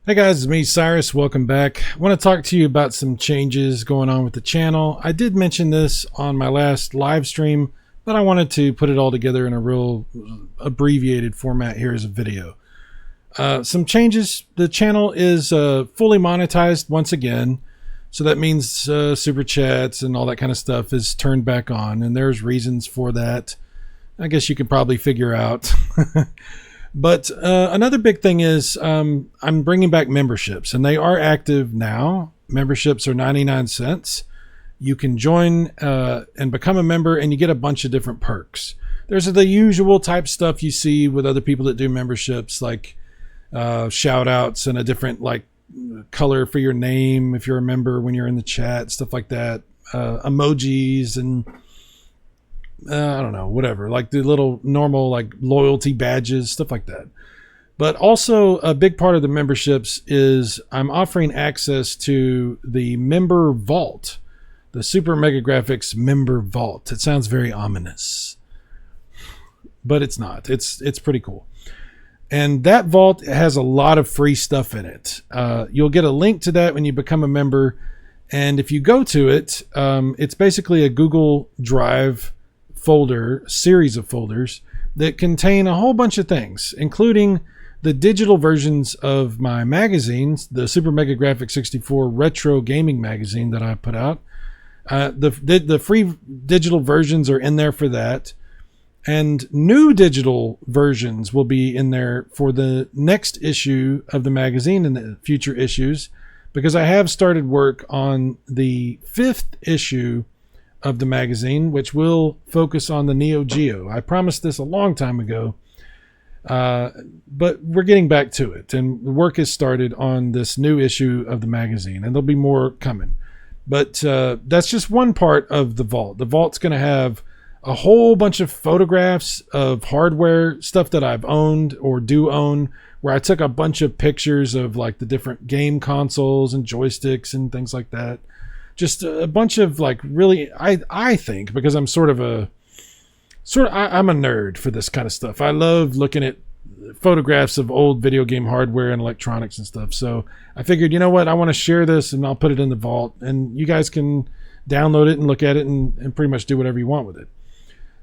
Hey guys, it's me, Cyrus. Welcome back. I want to talk to you about some changes going on with the channel. I did mention this on my last live stream, but I wanted to put it all together in a real abbreviated format here as a video. Some changes. The channel is fully monetized once again. So that means super chats and all that kind of stuff is turned back on, and there's reasons for that. I guess you could probably figure out. But another big thing is I'm bringing back memberships, and they are active now. Memberships are 99 cents. You can join and become a member, and you get a bunch of different perks. There's the usual type stuff you see with other people that do memberships, like shout outs and a different like color for your name if you're a member when you're in the chat, stuff like that, emojis and I don't know, whatever, like the little normal like loyalty badges, stuff like that. But also a big part of the memberships is I'm offering access to the member vault, the Super Mega Graphics member vault. It sounds very ominous, but it's not. It's pretty cool. And that vault has a lot of free stuff in it. You'll get a link to that when you become a member. And if you go to it, it's basically a Google Drive folder, series of folders that contain a whole bunch of things, including the digital versions of my magazines, the Super Mega Graphics 64 Retro Gaming Magazine that I put out. The free digital versions are in there for that. And new digital versions will be in there for the next issue of the magazine and the future issues, because I have started work on the 5th issue of the magazine, which will focus on the Neo Geo. I promised this a long time ago, but we're getting back to it, and the work has started on this new issue of the magazine, and there'll be more coming. But that's just one part of the vault. The vault's going to have a whole bunch of photographs of hardware stuff that I've owned or do own, where I took a bunch of pictures of like the different game consoles and joysticks and things like that. Just a bunch of like really, I think, because I'm I'm a nerd for this kind of stuff. I love looking at photographs of old video game hardware and electronics and stuff. So I figured, you know what, I want to share this and I'll put it in the vault, and you guys can download it and look at it and pretty much do whatever you want with it.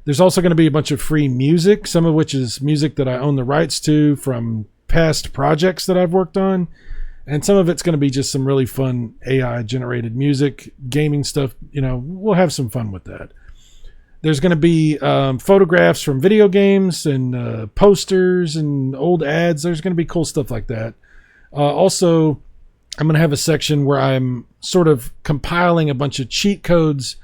There's also going to be a bunch of free music, some of which is music that I own the rights to from past projects that I've worked on. And some of it's going to be just some really fun AI generated music, gaming stuff. You know, we'll have some fun with that. There's going to be photographs from video games and posters and old ads. There's going to be cool stuff like that. Also, I'm going to have a section where I'm sort of compiling a bunch of cheat codes,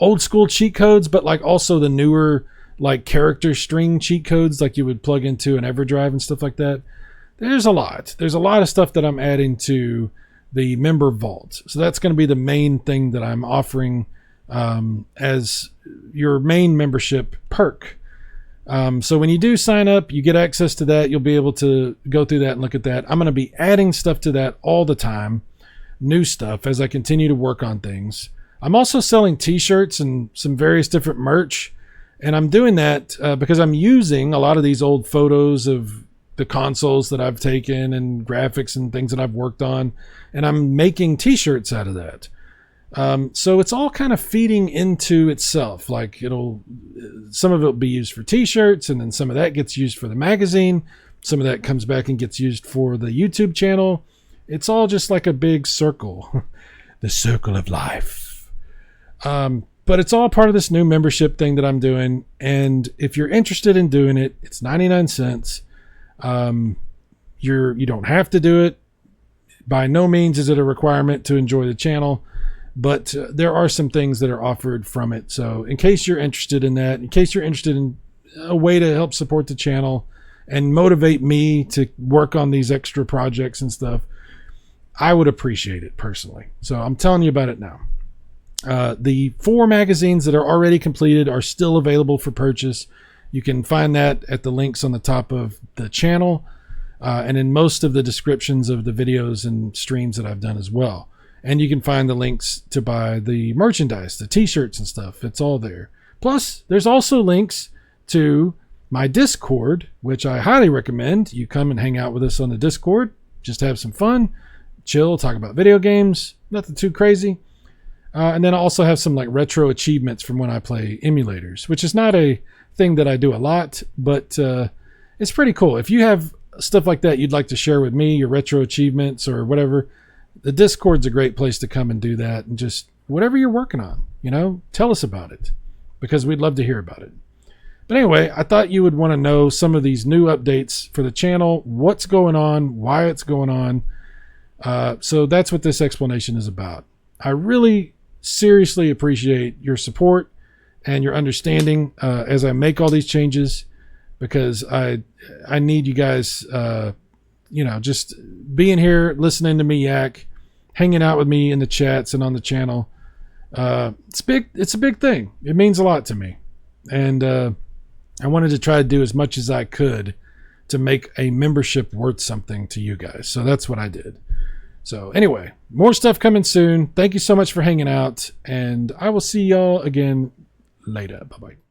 old school cheat codes, but like also the newer like character string cheat codes like you would plug into an EverDrive and stuff like that. There's a lot of stuff that I'm adding to the member vault. So that's going to be the main thing that I'm offering as your main membership perk. So when you do sign up, you get access to that. You'll be able to go through that and look at that. I'm going to be adding stuff to that all the time, new stuff, as I continue to work on things. I'm also selling t-shirts and some various different merch. And I'm doing that because I'm using a lot of these old photos of the consoles that I've taken and graphics and things that I've worked on, and I'm making t-shirts out of that. So it's all kind of feeding into itself. Like some of it will be used for t-shirts, and then some of that gets used for the magazine. Some of that comes back and gets used for the YouTube channel. It's all just like a big circle, the circle of life. But it's all part of this new membership thing that I'm doing. And if you're interested in doing it, it's 99 cents. You don't have to do it. By no means is it a requirement to enjoy the channel, but there are some things that are offered from it. So in case you're interested in that, in case you're interested in a way to help support the channel and motivate me to work on these extra projects and stuff, I would appreciate it personally. So I'm telling you about it now. The 4 magazines that are already completed are still available for purchase. You can find that at the links on the top of the channel and in most of the descriptions of the videos and streams that I've done as well. And you can find the links to buy the merchandise, the t-shirts and stuff. It's all there. Plus, there's also links to my Discord, which I highly recommend. You come and hang out with us on the Discord. just have some fun, chill, talk about video games, nothing too crazy. And then I also have some like retro achievements from when I play emulators, which is not a thing that I do a lot, but it's pretty cool. If you have stuff like that you'd like to share with me, your retro achievements or whatever, the Discord's a great place to come and do that, and just whatever you're working on, tell us about it, because we'd love to hear about it. But anyway, I thought you would want to know some of these new updates for the channel, what's going on, why it's going on. So that's what this explanation is about. I really seriously appreciate your support and your understanding as I make all these changes, because I need you guys, just being here, listening to me yak, hanging out with me in the chats and on the channel. It's big. It's a big thing. It means a lot to me. And I wanted to try to do as much as I could to make a membership worth something to you guys. So that's what I did. So anyway, more stuff coming soon. Thank you so much for hanging out, and I will see y'all again later. Bye-bye.